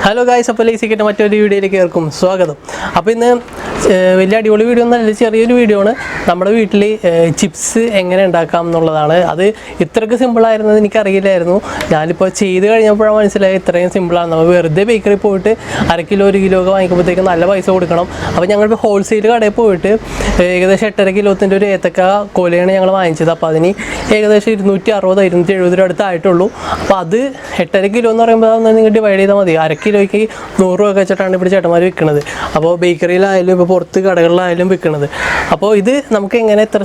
Hello guys, അപ്പോൾ ലൈസിക്കിട്ട് മറ്റൊരു വീഡിയോയിലേക്ക് ഏർക്കും സ്വാഗതം. അപ്പോൾ ഇന്ന് വലിയ അടിപൊളി വീഡിയോ ഒന്നല്ല, ചെറിയൊരു വീഡിയോ ആണ്. നമ്മുടെ വീട്ടിൽ ചിപ്സ് എങ്ങനെ ഉണ്ടാക്കാം എന്നുള്ളതാണ്. അത് ഇത്രയ്ക്ക് സിമ്പിളായിരുന്നത് എനിക്കറിയില്ലായിരുന്നു. ഞാനിപ്പോൾ ചെയ്ത് കഴിഞ്ഞപ്പോഴാണ് മനസ്സിലായി ഇത്രയും സിമ്പിളാണ്. നമ്മൾ വെറുതെ ബേക്കറി പോയിട്ട് 1 കിലോ 1 കിലോ ഒക്കെ വാങ്ങിക്കുമ്പോഴത്തേക്കും നല്ല പൈസ കൊടുക്കണം. അപ്പോൾ ഞങ്ങളിപ്പോൾ ഹോൾസെയിൽ കടയിൽ പോയിട്ട് ഏകദേശം 8.5 കിലോത്തിൻ്റെ ഒരു ഏത്തക്ക കോലയാണ് ഞങ്ങൾ വാങ്ങിച്ചത്. അപ്പോൾ അതിന് ഏകദേശം 260 270 രൂപ അടുത്തായിട്ടുള്ളൂ. അപ്പോൾ അത് 8.5 കിലോ എന്ന് പറയുമ്പോൾ അതൊന്ന് നിങ്ങൾ ഡിവൈഡ് ചെയ്താൽ മതി. 1 കിലോയ്ക്ക് 100 രൂപ വെച്ചിട്ടാണ് ഇവിടെ ചേട്ടന്മാർ വിൽക്കുന്നത്. അപ്പോൾ ബേക്കറിയിലായാലും ഇപ്പോൾ പുറത്ത് കടകളിലായാലും വിൽക്കുന്നത്. അപ്പോൾ ഇത് നമുക്ക് എങ്ങനെ ഇത്ര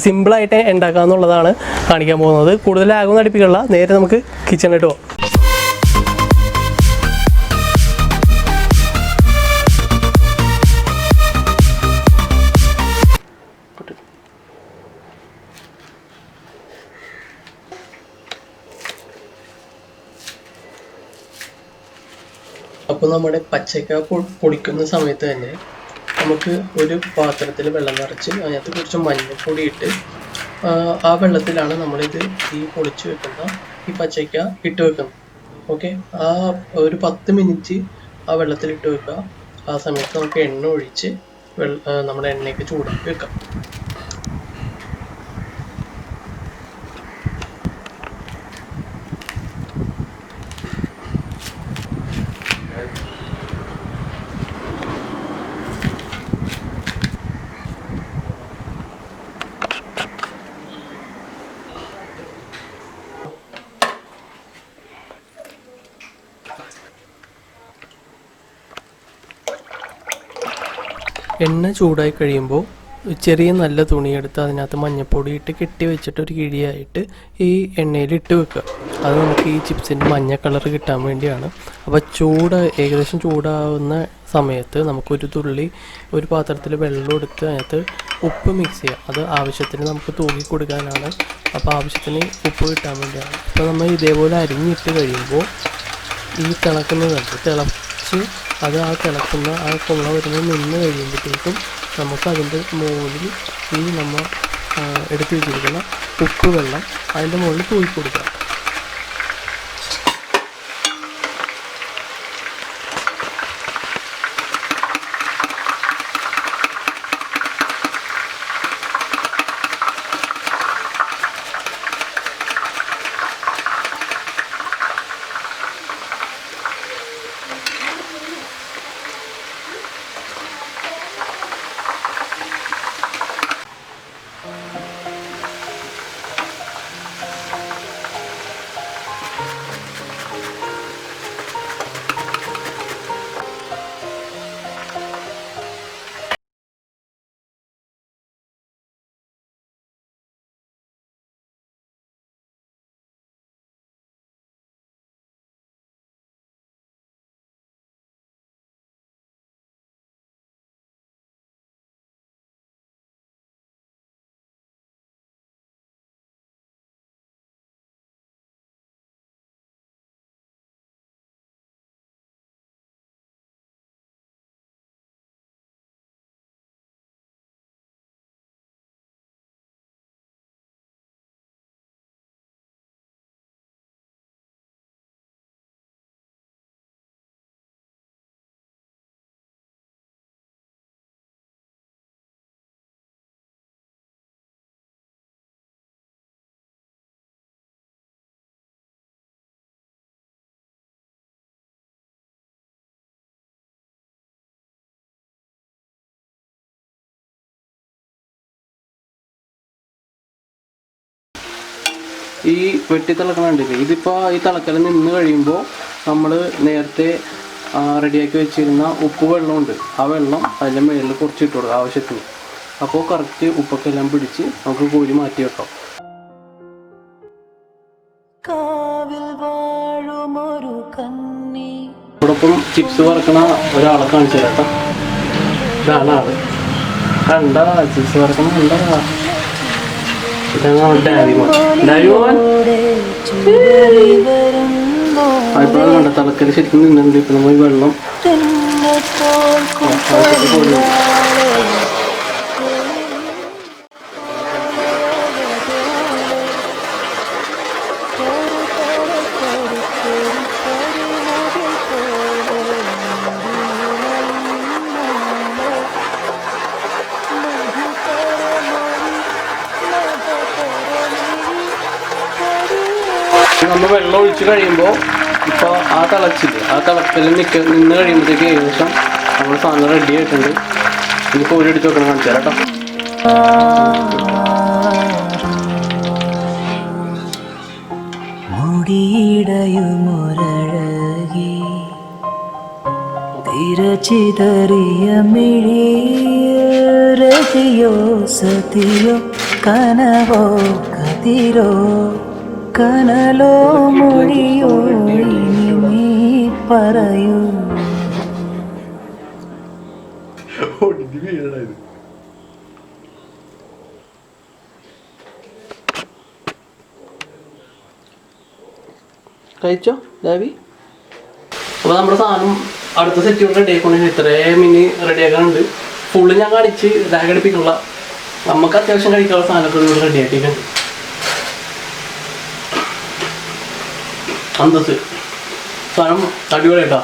സിമ്പിളായിട്ട് ഉണ്ടാക്കുക എന്നുള്ളതാണ് കാണിക്കാൻ പോകുന്നത്. കൂടുതൽ ആകുന്ന അടുപ്പിക്കുള്ള നേരെ നമുക്ക് കിച്ചണിട്ട് പോകാം. അപ്പോൾ നമ്മുടെ പച്ചക്ക പൊടിക്കുന്ന സമയത്ത് തന്നെ നമുക്ക് ഒരു പാത്രത്തിൽ വെള്ളം നിറച്ച് അതിനകത്ത് കുറച്ച് മഞ്ഞൾപ്പൊടി ഇട്ട് ആ വെള്ളത്തിലാണ് നമ്മളിത് ഈ പൊടിച്ച് വെക്കുന്ന ഈ പച്ചക്ക ഇട്ട് വെക്കുന്നത്. ഓക്കെ, ആ ഒരു 10 മിനിറ്റ് ആ വെള്ളത്തിൽ ഇട്ട് വെക്കുക. ആ സമയത്ത് നമുക്ക് എണ്ണ ഒഴിച്ച് നമ്മുടെ എണ്ണയൊക്കെ ചൂടാക്കി വെക്കാം. എണ്ണ ചൂടായി കഴിയുമ്പോൾ ചെറിയ നല്ല തുണിയെടുത്ത് അതിനകത്ത് മഞ്ഞൾപ്പൊടി ഇട്ട് കെട്ടി വെച്ചിട്ട് ഒരു കിഴിയായിട്ട് ഈ എണ്ണയിൽ ഇട്ട് വെക്കുക. അത് നമുക്ക് ഈ ചിപ്സിൻ്റെ മഞ്ഞ കളർ കിട്ടാൻ വേണ്ടിയാണ്. അപ്പോൾ ഏകദേശം ചൂടാവുന്ന സമയത്ത് നമുക്കൊരു തുള്ളി ഒരു പാത്രത്തിൽ വെള്ളം എടുത്ത് അതിനകത്ത് ഉപ്പ് മിക്സ് ചെയ്യുക. അത് ആവശ്യത്തിന് നമുക്ക് തൂക്കി കൊടുക്കാനാണ്. അപ്പോൾ ആവശ്യത്തിന് ഉപ്പ് കിട്ടാൻ വേണ്ടിയാണ്. അപ്പോൾ നമ്മൾ ഇതേപോലെ അരിഞ്ഞിട്ട് കഴിയുമ്പോൾ ഈ തിളച്ച് അത് തിളക്കുന്ന ആ കൊള്ള വരുന്നത് നിന്ന് കഴിയുമ്പോഴത്തേക്കും നമുക്ക് അതിൻ്റെ മുകളിൽ ഈ നമ്മൾ എടുത്ത് വെച്ചിരിക്കുന്ന ഉപ്പ് വെള്ളം അതിൻ്റെ മുകളിൽ തൂക്കി കൊടുക്കുക. ഈ വെട്ടി തിളക്കണുണ്ടല്ലേ, ഇതിപ്പോൾ ഈ തിളക്കൽ നിന്ന് കഴിയുമ്പോൾ നമ്മൾ നേരത്തെ റെഡിയാക്കി വെച്ചിരുന്ന ഉപ്പ് വെള്ളമുണ്ട്. ആ വെള്ളം അതിൻ്റെ മുകളിൽ കുറച്ച് ഇട്ട് കൊടുക്കുക ആവശ്യത്തിന്. അപ്പോൾ കറക്റ്റ് ഉപ്പൊക്കെ എല്ലാം പിടിച്ച് നമുക്ക് കോരി മാറ്റി വെക്കാം. അതോടൊപ്പം ചിപ്സ് വറക്കണ ഒരാളെ കാണിച്ചു തരാം. ഇതാണ് ആള്. കണ്ട ചിപ്സ് വറക്കണ കണ്ട. ഇപ്പോഴാണ് കണ്ട തലക്കല് ശരിക്കും നിന്നുണ്ട്. ഇപ്പൊ നമ്മൾ ഈ വെള്ളം നമ്മൾ വെള്ളം ഒഴിച്ച് കഴിയുമ്പോൾ ഇപ്പോൾ ആ തിളച്ചില്ല, ആ തിളക്കൽ നിന്ന് കഴിയുമ്പോഴത്തേക്ക് ഏകദേശം നമ്മൾ സാധനം റെഡി ആയിട്ടുണ്ട്. ഇനി കോരി എടുത്ത് വെക്കണം, കാണിച്ചു തരാം കേട്ടോ. മുടിയിടയുമൊരഴകി തിരച്ചിതറിയ മിഴിയോ സതിയോ കനവോ കതിരോ കനലോ മൊഴിയോ ഇനി നീ പറയൂ. കഴിച്ചോ ദേവി? അപ്പോൾ നമ്മുടെ സാധനം അടുത്ത സെറ്റ് റെഡി ആയിക്കൊണ്ടിരിക്കും. ഇത്രയും മിനി റെഡിയാക്കാനുണ്ട്. ഫുള്ള് ഞാൻ കാണിച്ച് ലാഗ് അടിപ്പിക്കുള്ള നമുക്ക് അത്യാവശ്യം കഴിക്കാനുള്ള സാധനമൊക്കെ ഇവിടെ റെഡി ആക്കിയിട്ടുണ്ട്. അന്തസ് സാധനം അടിപൊളിയായിട്ടാ.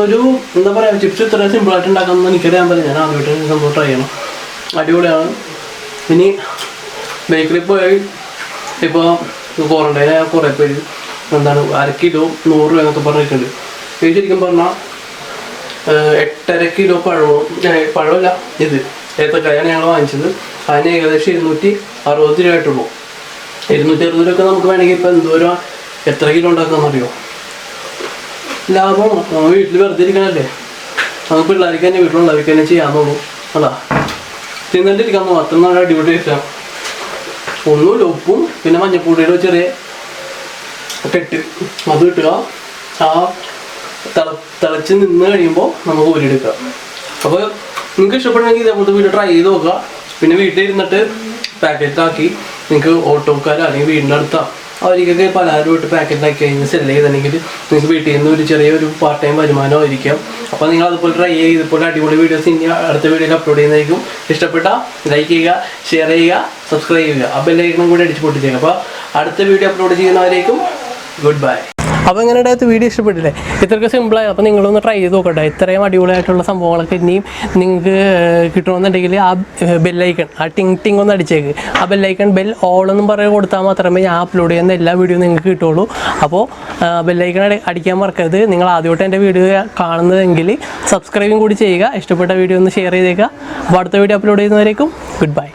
ഒരു എന്താ പറയുക, ചിപ്സ് ഇത്ര സിമ്പിളായിട്ട് ഉണ്ടാക്കാമെന്ന് എനിക്കറിയാൻ പറ്റില്ല. ഞാൻ ആദ്യമായിട്ട് സംഭവം ട്രൈ ചെയ്യണം. അടിപൊളിയാണ്. ഇനി ബേക്കറി പോയി ഇപ്പോൾ ക്വാറന്റൈൻ കുറേ പേര് എന്താണ് 1/2 കിലോ 100 രൂപ എന്നൊക്കെ പറഞ്ഞിട്ടുണ്ട്. ഇത് ശരിക്കും പറഞ്ഞാൽ 8.5 കിലോ പഴമല്ല, ഇത് ഏത്തക്കായാണ് ഞങ്ങൾ വാങ്ങിച്ചത്. അതിന് ഏകദേശം 260 രൂപ ആയിട്ടുള്ളൂ. 260 രൂപയൊക്കെ നമുക്ക് വേണമെങ്കിൽ ഇപ്പോൾ എന്തോരം എത്ര കിലോ ഉണ്ടാക്കാമെന്നറിയോ? ലാഭമാണ്. നമ്മൾ വീട്ടിൽ വെറുതെ ഇരിക്കണല്ലേ, നമുക്ക് പിള്ളേർക്ക് തന്നെ വീട്ടിലുള്ളവർക്ക് തന്നെ ചെയ്യാമെന്നുള്ളൂ. അതാ തിന്നിട്ടിരിക്കാമെന്ന് മാത്രം. നല്ല അടിപൊളി ടേസ്റ്റാണ്. ഒന്നുമില്ല, ഉപ്പും പിന്നെ മഞ്ഞപ്പൊടിയുടെ ചെറിയ കെട്ട് അത് കിട്ടുക. ആ തിളച്ച് നിന്ന് കഴിയുമ്പോൾ നമുക്ക് ഊരിയെടുക്കാം. അപ്പോൾ നിങ്ങൾക്ക് ഇഷ്ടപ്പെടണമെങ്കിൽ ഇതേപോലത്തെ വീഡിയോ ട്രൈ ചെയ്ത് നോക്കുക. പിന്നെ വീട്ടിൽ ഇരുന്നിട്ട് പാക്കറ്റാക്കി നിങ്ങൾക്ക് ഓട്ടോക്കാരോ അല്ലെങ്കിൽ വീടിൻ്റെ അടുത്താ അവർക്കൊക്കെ പലഹാരമായിട്ട് പാക്കറ്റാക്കി കഴിഞ്ഞ് സെല്ല് ചെയ്തിട്ടുണ്ടെങ്കിൽ നിങ്ങൾക്ക് വീട്ടിൽ നിന്ന് ഒരു ചെറിയൊരു പാർട്ട് ടൈം വരുമാനമായിരിക്കാം. അപ്പോൾ നിങ്ങൾ അതുപോലെ ട്രൈ ചെയ്യുക. ഇതുപോലെ അടിപൊളി വീഡിയോസ് ഇനി അടുത്ത വീഡിയോയിൽ അപ്ലോഡ് ചെയ്യുന്നതായിരിക്കും. ഇഷ്ടപ്പെട്ട ലൈക്ക് ചെയ്യുക, ഷെയർ ചെയ്യുക, സബ്സ്ക്രൈബ് ചെയ്യുക. ആ ബെല്ലൈക്കണും കൂടി അടിച്ച് പൊട്ടിച്ചേക്കുക. അപ്പോൾ അടുത്ത വീഡിയോ അപ്ലോഡ് ചെയ്യുന്നവരേക്കും ഗുഡ് ബൈ. അപ്പോൾ ഇങ്ങനെ ഉണ്ടായത് വീഡിയോ ഇഷ്ടപ്പെട്ടില്ലേ? ഇത്രയ്ക്ക് സിമ്പിളായി. അപ്പോൾ നിങ്ങളൊന്ന് ട്രൈ ചെയ്ത് നോക്കട്ടെ. ഇത്രയും അടിപൊളിയായിട്ടുള്ള സംഭവങ്ങളൊക്കെ ഇനിയും നിങ്ങൾക്ക് കിട്ടണമെന്നുണ്ടെങ്കിൽ ആ ബെല്ലൈക്കൺ, ആ ടിങ് ഒന്ന് അടിച്ചേക്ക്. ആ ബെല്ലൈക്കൺ ബെൽ ഓൾ എന്നും പറഞ്ഞ് കൊടുത്താൽ മാത്രമേ ഞാൻ അപ്ലോഡ് ചെയ്യുന്ന എല്ലാ വീഡിയോയും നിങ്ങൾക്ക് കിട്ടുള്ളൂ. അപ്പോൾ ബെല്ലൈക്കൺ അടിക്കാൻ മറക്കരുത്. നിങ്ങൾ ആദ്യമായിട്ട് എൻ്റെ വീഡിയോ കാണുന്നതെങ്കിൽ സബ്സ്ക്രൈബും കൂടി ചെയ്യുക. ഇഷ്ടപ്പെട്ട വീഡിയോ ഒന്ന് ഷെയർ ചെയ്തേക്കുക. അപ്പോൾ അടുത്ത വീഡിയോ അപ്ലോഡ് ചെയ്യുന്നവരേക്കും ഗുഡ് ബൈ.